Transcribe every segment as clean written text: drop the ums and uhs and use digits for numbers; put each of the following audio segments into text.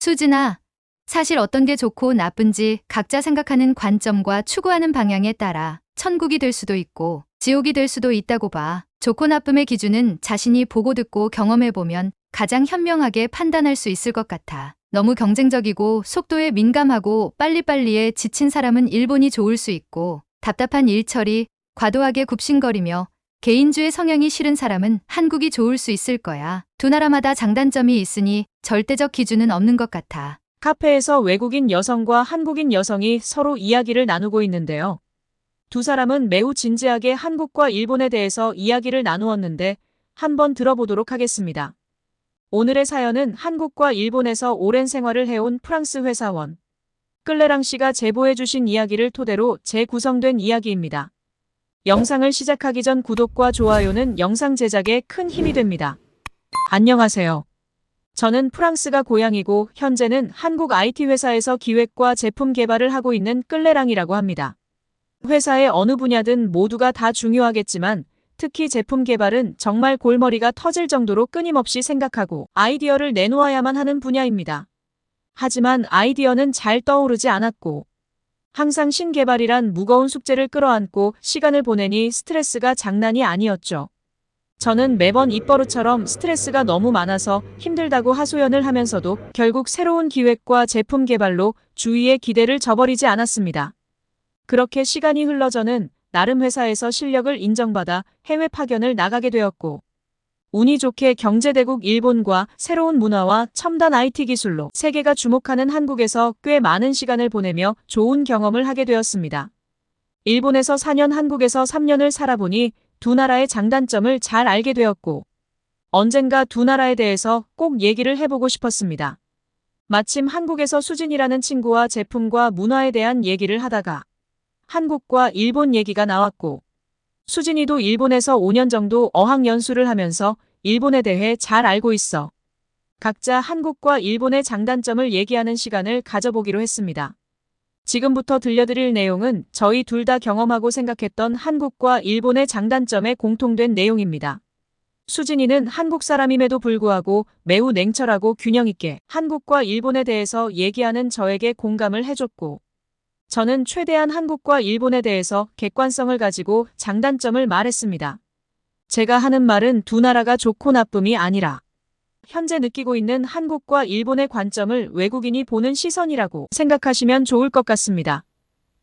수진아, 사실 어떤 게 좋고 나쁜지 각자 생각하는 관점과 추구하는 방향에 따라 천국이 될 수도 있고 지옥이 될 수도 있다고 봐. 좋고 나쁨의 기준은 자신이 보고 듣고 경험해보면 가장 현명하게 판단할 수 있을 것 같아. 너무 경쟁적이고 속도에 민감하고 빨리빨리에 지친 사람은 일본이 좋을 수 있고 답답한 일처리, 과도하게 굽신거리며 개인주의 성향이 싫은 사람은 한국이 좋을 수 있을 거야. 두 나라마다 장단점이 있으니 절대적 기준은 없는 것 같아. 카페에서 외국인 여성과 한국인 여성이 서로 이야기를 나누고 있는데요. 두 사람은 매우 진지하게 한국과 일본에 대해서 이야기를 나누었는데 한번 들어보도록 하겠습니다. 오늘의 사연은 한국과 일본에서 오랜 생활을 해온 프랑스 회사원 클레랑 씨가 제보해 주신 이야기를 토대로 재구성된 이야기입니다. 영상을 시작하기 전 구독과 좋아요는 영상 제작에 큰 힘이 됩니다. 안녕하세요. 저는 프랑스가 고향이고 현재는 한국 IT 회사에서 기획과 제품 개발을 하고 있는 클레랑이라고 합니다. 회사의 어느 분야든 모두가 다 중요하겠지만 특히 제품 개발은 정말 골머리가 터질 정도로 끊임없이 생각하고 아이디어를 내놓아야만 하는 분야입니다. 하지만 아이디어는 잘 떠오르지 않았고 항상 신개발이란 무거운 숙제를 끌어안고 시간을 보내니 스트레스가 장난이 아니었죠. 저는 매번 입버릇처럼 스트레스가 너무 많아서 힘들다고 하소연을 하면서도 결국 새로운 기획과 제품 개발로 주위의 기대를 저버리지 않았습니다. 그렇게 시간이 흘러 저는 나름 회사에서 실력을 인정받아 해외 파견을 나가게 되었고 운이 좋게 경제대국 일본과 새로운 문화와 첨단 IT 기술로 세계가 주목하는 한국에서 꽤 많은 시간을 보내며 좋은 경험을 하게 되었습니다. 일본에서 4년, 한국에서 3년을 살아보니 두 나라의 장단점을 잘 알게 되었고 언젠가 두 나라에 대해서 꼭 얘기를 해보고 싶었습니다. 마침 한국에서 수진이라는 친구와 제품과 문화에 대한 얘기를 하다가 한국과 일본 얘기가 나왔고 수진이도 일본에서 5년 정도 어학연수를 하면서 일본에 대해 잘 알고 있어. 각자 한국과 일본의 장단점을 얘기하는 시간을 가져보기로 했습니다. 지금부터 들려드릴 내용은 저희 둘 다 경험하고 생각했던 한국과 일본의 장단점에 공통된 내용입니다. 수진이는 한국 사람임에도 불구하고 매우 냉철하고 균형 있게 한국과 일본에 대해서 얘기하는 저에게 공감을 해줬고 저는 최대한 한국과 일본에 대해서 객관성을 가지고 장단점을 말했습니다. 제가 하는 말은 두 나라가 좋고 나쁨이 아니라 현재 느끼고 있는 한국과 일본의 관점을 외국인이 보는 시선이라고 생각하시면 좋을 것 같습니다.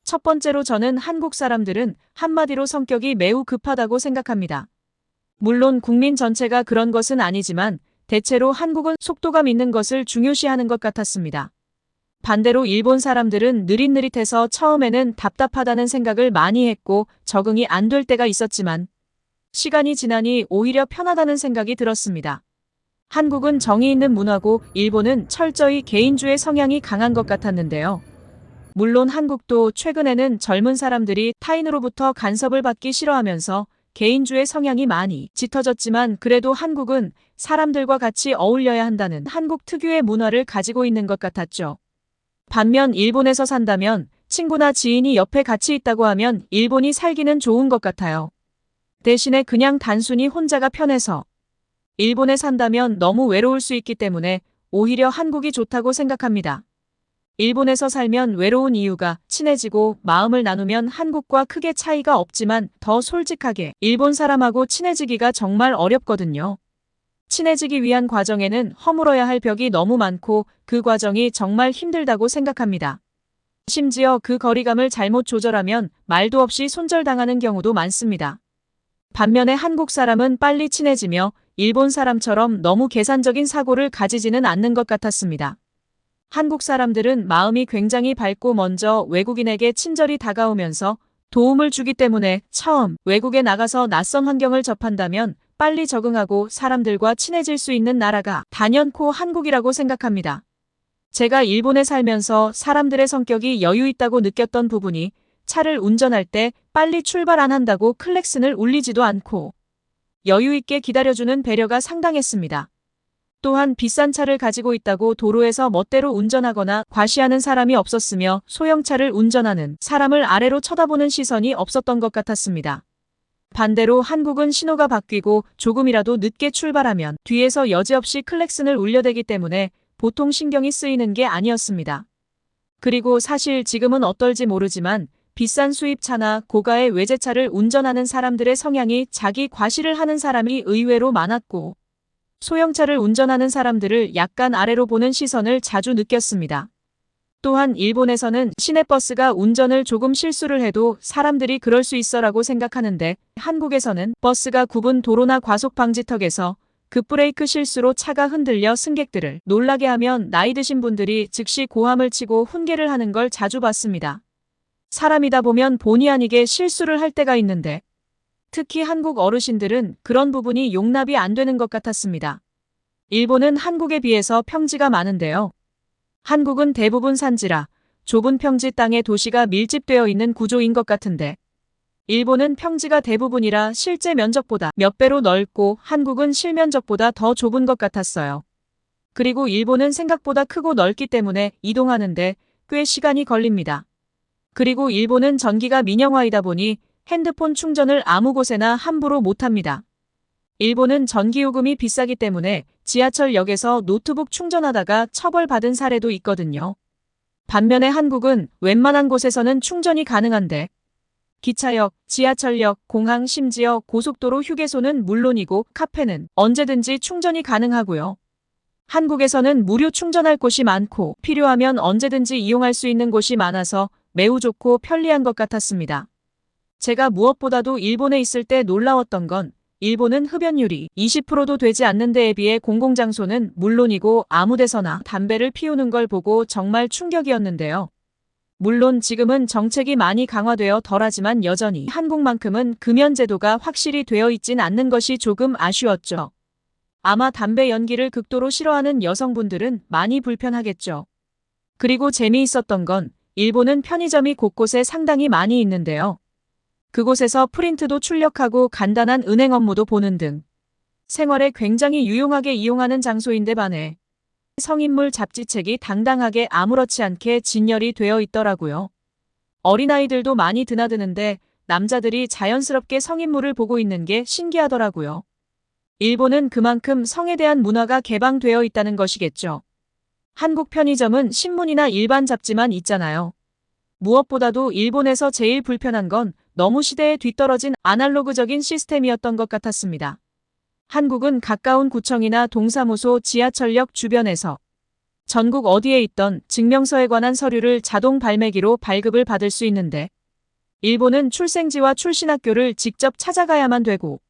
첫 번째로 저는 한국 사람들은 한마디로 성격이 매우 급하다고 생각합니다. 물론 국민 전체가 그런 것은 아니지만 대체로 한국은 속도감 있는 것을 중요시하는 것 같았습니다. 반대로 일본 사람들은 느릿느릿해서 처음에는 답답하다는 생각을 많이 했고 적응이 안 될 때가 있었지만 시간이 지나니 오히려 편하다는 생각이 들었습니다. 한국은 정이 있는 문화고 일본은 철저히 개인주의 성향이 강한 것 같았는데요. 물론 한국도 최근에는 젊은 사람들이 타인으로부터 간섭을 받기 싫어하면서 개인주의 성향이 많이 짙어졌지만 그래도 한국은 사람들과 같이 어울려야 한다는 한국 특유의 문화를 가지고 있는 것 같았죠. 반면 일본에서 산다면 친구나 지인이 옆에 같이 있다고 하면 일본이 살기는 좋은 것 같아요. 대신에 그냥 단순히 혼자가 편해서 일본에 산다면 너무 외로울 수 있기 때문에 오히려 한국이 좋다고 생각합니다. 일본에서 살면 외로운 이유가 친해지고 마음을 나누면 한국과 크게 차이가 없지만 더 솔직하게 일본 사람하고 친해지기가 정말 어렵거든요. 친해지기 위한 과정에는 허물어야 할 벽이 너무 많고 그 과정이 정말 힘들다고 생각합니다. 심지어 그 거리감을 잘못 조절하면 말도 없이 손절당하는 경우도 많습니다. 반면에 한국 사람은 빨리 친해지며 일본 사람처럼 너무 계산적인 사고를 가지지는 않는 것 같았습니다. 한국 사람들은 마음이 굉장히 밝고 먼저 외국인에게 친절히 다가오면서 도움을 주기 때문에 처음 외국에 나가서 낯선 환경을 접한다면 빨리 적응하고 사람들과 친해질 수 있는 나라가 단연코 한국이라고 생각합니다. 제가 일본에 살면서 사람들의 성격이 여유 있다고 느꼈던 부분이 차를 운전할 때 빨리 출발 안 한다고 클렉슨을 울리지도 않고 여유 있게 기다려주는 배려가 상당했습니다. 또한 비싼 차를 가지고 있다고 도로에서 멋대로 운전하거나 과시하는 사람이 없었으며 소형차를 운전하는 사람을 아래로 쳐다보는 시선이 없었던 것 같았습니다. 반대로 한국은 신호가 바뀌고 조금이라도 늦게 출발하면 뒤에서 여지없이 클렉슨을 울려대기 때문에 보통 신경이 쓰이는 게 아니었습니다. 그리고 사실 지금은 어떨지 모르지만 비싼 수입차나 고가의 외제차를 운전하는 사람들의 성향이 자기 과시를 하는 사람이 의외로 많았고, 소형차를 운전하는 사람들을 약간 아래로 보는 시선을 자주 느꼈습니다. 또한 일본에서는 시내버스가 운전을 조금 실수를 해도 사람들이 그럴 수 있어라고 생각하는데, 한국에서는 버스가 굽은 도로나 과속 방지턱에서 급브레이크 실수로 차가 흔들려 승객들을 놀라게 하면 나이 드신 분들이 즉시 고함을 치고 훈계를 하는 걸 자주 봤습니다. 사람이다 보면 본의 아니게 실수를 할 때가 있는데, 특히 한국 어르신들은 그런 부분이 용납이 안 되는 것 같았습니다. 일본은 한국에 비해서 평지가 많은데요. 한국은 대부분 산지라 좁은 평지 땅에 도시가 밀집되어 있는 구조인 것 같은데, 일본은 평지가 대부분이라 실제 면적보다 몇 배로 넓고 한국은 실면적보다 더 좁은 것 같았어요. 그리고 일본은 생각보다 크고 넓기 때문에 이동하는데 꽤 시간이 걸립니다. 그리고 일본은 전기가 민영화이다 보니 핸드폰 충전을 아무 곳에나 함부로 못합니다. 일본은 전기요금이 비싸기 때문에 지하철역에서 노트북 충전하다가 처벌받은 사례도 있거든요. 반면에 한국은 웬만한 곳에서는 충전이 가능한데, 기차역, 지하철역, 공항, 심지어 고속도로 휴게소는 물론이고 카페는 언제든지 충전이 가능하고요. 한국에서는 무료 충전할 곳이 많고 필요하면 언제든지 이용할 수 있는 곳이 많아서 매우 좋고 편리한 것 같았습니다. 제가 무엇보다도 일본에 있을 때 놀라웠던 건 일본은 흡연율이 20%도 되지 않는 데에 비해 공공장소는 물론이고 아무 데서나 담배를 피우는 걸 보고 정말 충격이었는데요. 물론 지금은 정책이 많이 강화되어 덜하지만 여전히 한국만큼은 금연제도가 확실히 되어 있진 않는 것이 조금 아쉬웠죠. 아마 담배 연기를 극도로 싫어하는 여성분들은 많이 불편하겠죠. 그리고 재미있었던 건 일본은 편의점이 곳곳에 상당히 많이 있는데요. 그곳에서 프린트도 출력하고 간단한 은행 업무도 보는 등 생활에 굉장히 유용하게 이용하는 장소인데 반해 성인물 잡지책이 당당하게 아무렇지 않게 진열이 되어 있더라고요. 어린아이들도 많이 드나드는데 남자들이 자연스럽게 성인물을 보고 있는 게 신기하더라고요. 일본은 그만큼 성에 대한 문화가 개방되어 있다는 것이겠죠. 한국 편의점은 신문이나 일반 잡지만 있잖아요. 무엇보다도 일본에서 제일 불편한 건 너무 시대에 뒤떨어진 아날로그적인 시스템이었던 것 같았습니다. 한국은 가까운 구청이나 동사무소, 지하철역 주변에서 전국 어디에 있던 증명서에 관한 서류를 자동 발매기로 발급을 받을 수 있는데, 일본은 출생지와 출신학교를 직접 찾아가야만 되고,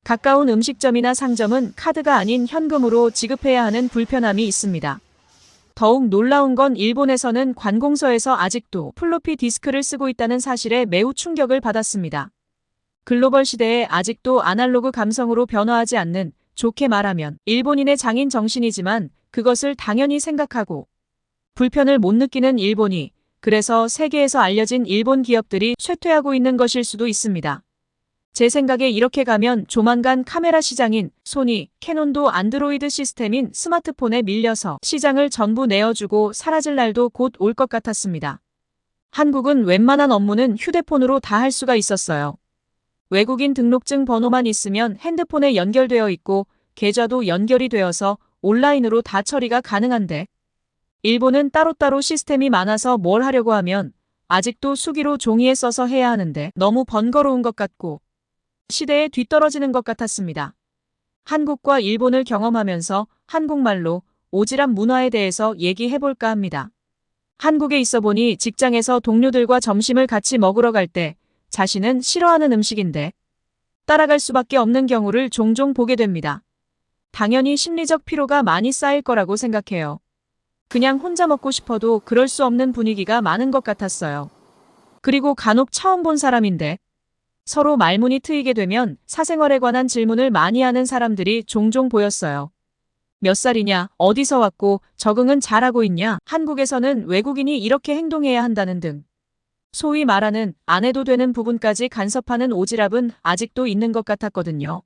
가까운 음식점이나 상점은 카드가 아닌 현금으로 지급해야 하는 불편함이 있습니다. 더욱 놀라운 건 일본에서는 관공서에서 아직도 플로피 디스크를 쓰고 있다는 사실에 매우 충격을 받았습니다. 글로벌 시대에 아직도 아날로그 감성으로 변화하지 않는, 좋게 말하면 일본인의 장인 정신이지만 그것을 당연히 생각하고 불편을 못 느끼는 일본이, 그래서 세계에서 알려진 일본 기업들이 쇠퇴하고 있는 것일 수도 있습니다. 제 생각에 이렇게 가면 조만간 카메라 시장인 소니, 캐논도 안드로이드 시스템인 스마트폰에 밀려서 시장을 전부 내어주고 사라질 날도 곧 올 것 같았습니다. 한국은 웬만한 업무는 휴대폰으로 다 할 수가 있었어요. 외국인 등록증 번호만 있으면 핸드폰에 연결되어 있고 계좌도 연결이 되어서 온라인으로 다 처리가 가능한데, 일본은 따로따로 시스템이 많아서 뭘 하려고 하면 아직도 수기로 종이에 써서 해야 하는데 너무 번거로운 것 같고 시대에 뒤떨어지는 것 같았습니다. 한국과 일본을 경험하면서 한국말로 오지랖 문화에 대해서 얘기해볼까 합니다. 한국에 있어 보니 직장에서 동료들과 점심을 같이 먹으러 갈 때 자신은 싫어하는 음식인데 따라갈 수밖에 없는 경우를 종종 보게 됩니다. 당연히 심리적 피로가 많이 쌓일 거라고 생각해요. 그냥 혼자 먹고 싶어도 그럴 수 없는 분위기가 많은 것 같았어요. 그리고 간혹 처음 본 사람인데 서로 말문이 트이게 되면 사생활에 관한 질문을 많이 하는 사람들이 종종 보였어요. 몇 살이냐, 어디서 왔고, 적응은 잘하고 있냐, 한국에서는 외국인이 이렇게 행동해야 한다는 등 소위 말하는 안 해도 되는 부분까지 간섭하는 오지랖은 아직도 있는 것 같았거든요.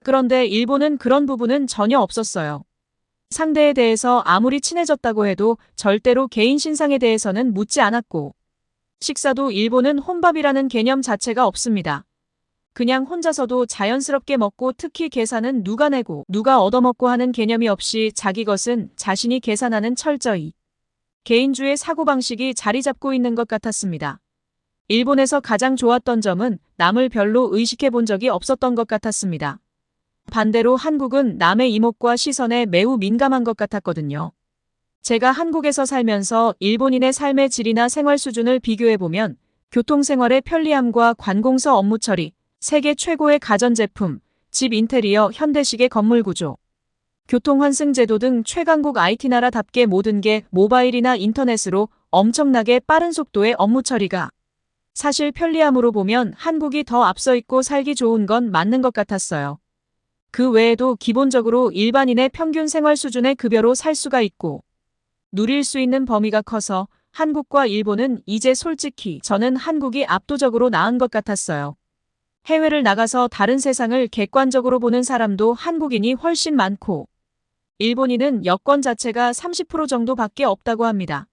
그런데 일본은 그런 부분은 전혀 없었어요. 상대에 대해서 아무리 친해졌다고 해도 절대로 개인 신상에 대해서는 묻지 않았고, 식사도 일본은 혼밥이라는 개념 자체가 없습니다. 그냥 혼자서도 자연스럽게 먹고 특히 계산은 누가 내고 누가 얻어먹고 하는 개념이 없이 자기 것은 자신이 계산하는 철저히 개인주의 사고방식이 자리 잡고 있는 것 같았습니다. 일본에서 가장 좋았던 점은 남을 별로 의식해 본 적이 없었던 것 같았습니다. 반대로 한국은 남의 이목과 시선에 매우 민감한 것 같았거든요. 제가 한국에서 살면서 일본인의 삶의 질이나 생활 수준을 비교해보면 교통생활의 편리함과 관공서 업무 처리, 세계 최고의 가전제품, 집 인테리어, 현대식의 건물 구조, 교통환승제도 등 최강국 IT 나라답게 모든 게 모바일이나 인터넷으로 엄청나게 빠른 속도의 업무 처리가 사실 편리함으로 보면 한국이 더 앞서 있고 살기 좋은 건 맞는 것 같았어요. 그 외에도 기본적으로 일반인의 평균 생활 수준의 급여로 살 수가 있고 누릴 수 있는 범위가 커서 한국과 일본은 이제 솔직히 저는 한국이 압도적으로 나은 것 같았어요. 해외를 나가서 다른 세상을 객관적으로 보는 사람도 한국인이 훨씬 많고 일본인은 여권 자체가 30% 정도밖에 없다고 합니다.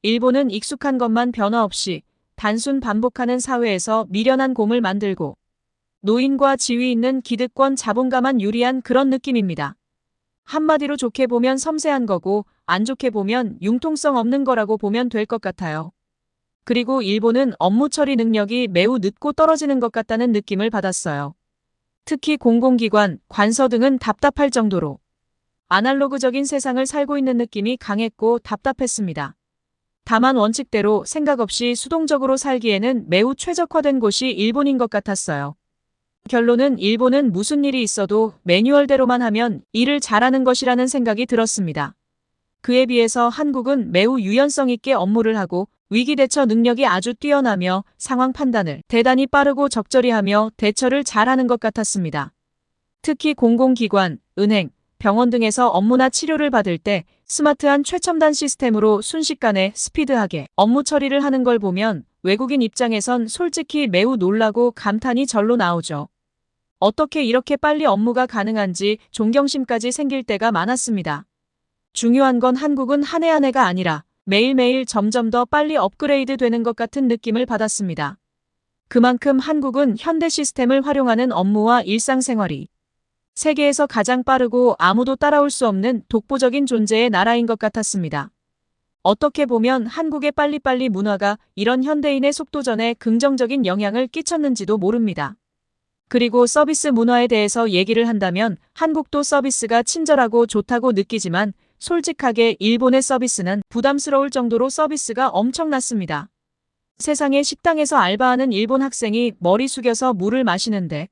일본은 익숙한 것만 변화 없이 단순 반복하는 사회에서 미련한 곰을 만들고 노인과 지위 있는 기득권 자본가만 유리한 그런 느낌입니다. 한마디로 좋게 보면 섬세한 거고 안 좋게 보면 융통성 없는 거라고 보면 될 것 같아요. 그리고 일본은 업무 처리 능력이 매우 늦고 떨어지는 것 같다는 느낌을 받았어요. 특히 공공기관, 관서 등은 답답할 정도로 아날로그적인 세상을 살고 있는 느낌이 강했고 답답했습니다. 다만 원칙대로 생각 없이 수동적으로 살기에는 매우 최적화된 곳이 일본인 것 같았어요. 결론은 일본은 무슨 일이 있어도 매뉴얼대로만 하면 일을 잘하는 것이라는 생각이 들었습니다. 그에 비해서 한국은 매우 유연성 있게 업무를 하고 위기 대처 능력이 아주 뛰어나며 상황 판단을 대단히 빠르고 적절히 하며 대처를 잘하는 것 같았습니다. 특히 공공기관, 은행, 병원 등에서 업무나 치료를 받을 때 스마트한 최첨단 시스템으로 순식간에 스피드하게 업무 처리를 하는 걸 보면 외국인 입장에선 솔직히 매우 놀라고 감탄이 절로 나오죠. 어떻게 이렇게 빨리 업무가 가능한지 존경심까지 생길 때가 많았습니다. 중요한 건 한국은 한 해 한 해가 아니라 매일매일 점점 더 빨리 업그레이드 되는 것 같은 느낌을 받았습니다. 그만큼 한국은 현대 시스템을 활용하는 업무와 일상생활이 세계에서 가장 빠르고 아무도 따라올 수 없는 독보적인 존재의 나라인 것 같았습니다. 어떻게 보면 한국의 빨리빨리 문화가 이런 현대인의 속도전에 긍정적인 영향을 끼쳤는지도 모릅니다. 그리고 서비스 문화에 대해서 얘기를 한다면 한국도 서비스가 친절하고 좋다고 느끼지만 솔직하게 일본의 서비스는 부담스러울 정도로 서비스가 엄청났습니다. 세상에 식당에서 알바하는 일본 학생이 머리 숙여서 물을 마시는데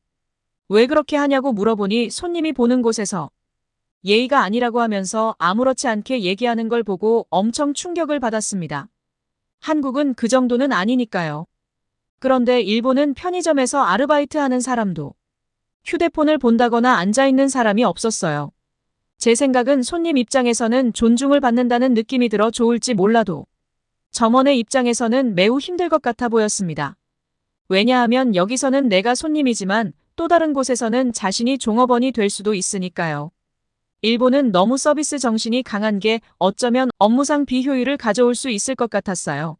왜 그렇게 하냐고 물어보니 손님이 보는 곳에서 예의가 아니라고 하면서 아무렇지 않게 얘기하는 걸 보고 엄청 충격을 받았습니다. 한국은 그 정도는 아니니까요. 그런데 일본은 편의점에서 아르바이트 하는 사람도 휴대폰을 본다거나 앉아있는 사람이 없었어요. 제 생각은 손님 입장에서는 존중을 받는다는 느낌이 들어 좋을지 몰라도 점원의 입장에서는 매우 힘들 것 같아 보였습니다. 왜냐하면 여기서는 내가 손님이지만 또 다른 곳에서는 자신이 종업원이 될 수도 있으니까요. 일본은 너무 서비스 정신이 강한 게 어쩌면 업무상 비효율을 가져올 수 있을 것 같았어요.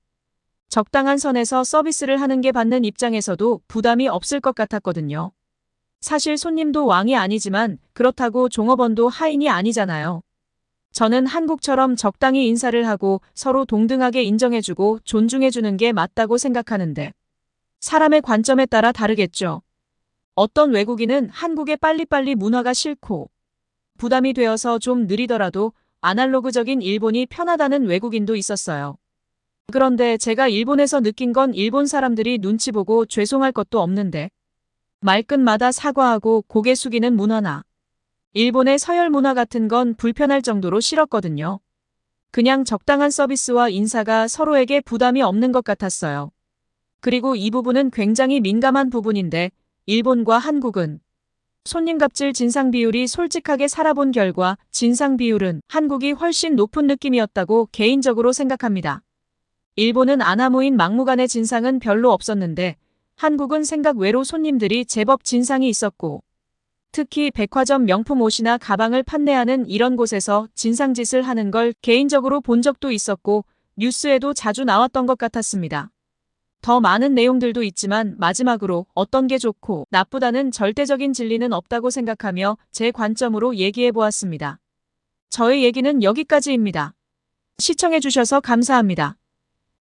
적당한 선에서 서비스를 하는 게 받는 입장에서도 부담이 없을 것 같았거든요. 사실 손님도 왕이 아니지만 그렇다고 종업원도 하인이 아니잖아요. 저는 한국처럼 적당히 인사를 하고 서로 동등하게 인정해주고 존중해주는 게 맞다고 생각하는데 사람의 관점에 따라 다르겠죠. 어떤 외국인은 한국의 빨리빨리 문화가 싫고 부담이 되어서 좀 느리더라도 아날로그적인 일본이 편하다는 외국인도 있었어요. 그런데 제가 일본에서 느낀 건 일본 사람들이 눈치 보고 죄송할 것도 없는데 말끝마다 사과하고 고개 숙이는 문화나 일본의 서열 문화 같은 건 불편할 정도로 싫었거든요. 그냥 적당한 서비스와 인사가 서로에게 부담이 없는 것 같았어요. 그리고 이 부분은 굉장히 민감한 부분인데 일본과 한국은 손님 갑질 진상 비율이 솔직하게 살아본 결과 진상 비율은 한국이 훨씬 높은 느낌이었다고 개인적으로 생각합니다. 일본은 아나무인 막무가내 진상은 별로 없었는데 한국은 생각 외로 손님들이 제법 진상이 있었고 특히 백화점 명품 옷이나 가방을 판매하는 이런 곳에서 진상짓을 하는 걸 개인적으로 본 적도 있었고 뉴스에도 자주 나왔던 것 같았습니다. 더 많은 내용들도 있지만 마지막으로 어떤 게 좋고 나쁘다는 절대적인 진리는 없다고 생각하며 제 관점으로 얘기해 보았습니다. 저의 얘기는 여기까지입니다. 시청해 주셔서 감사합니다.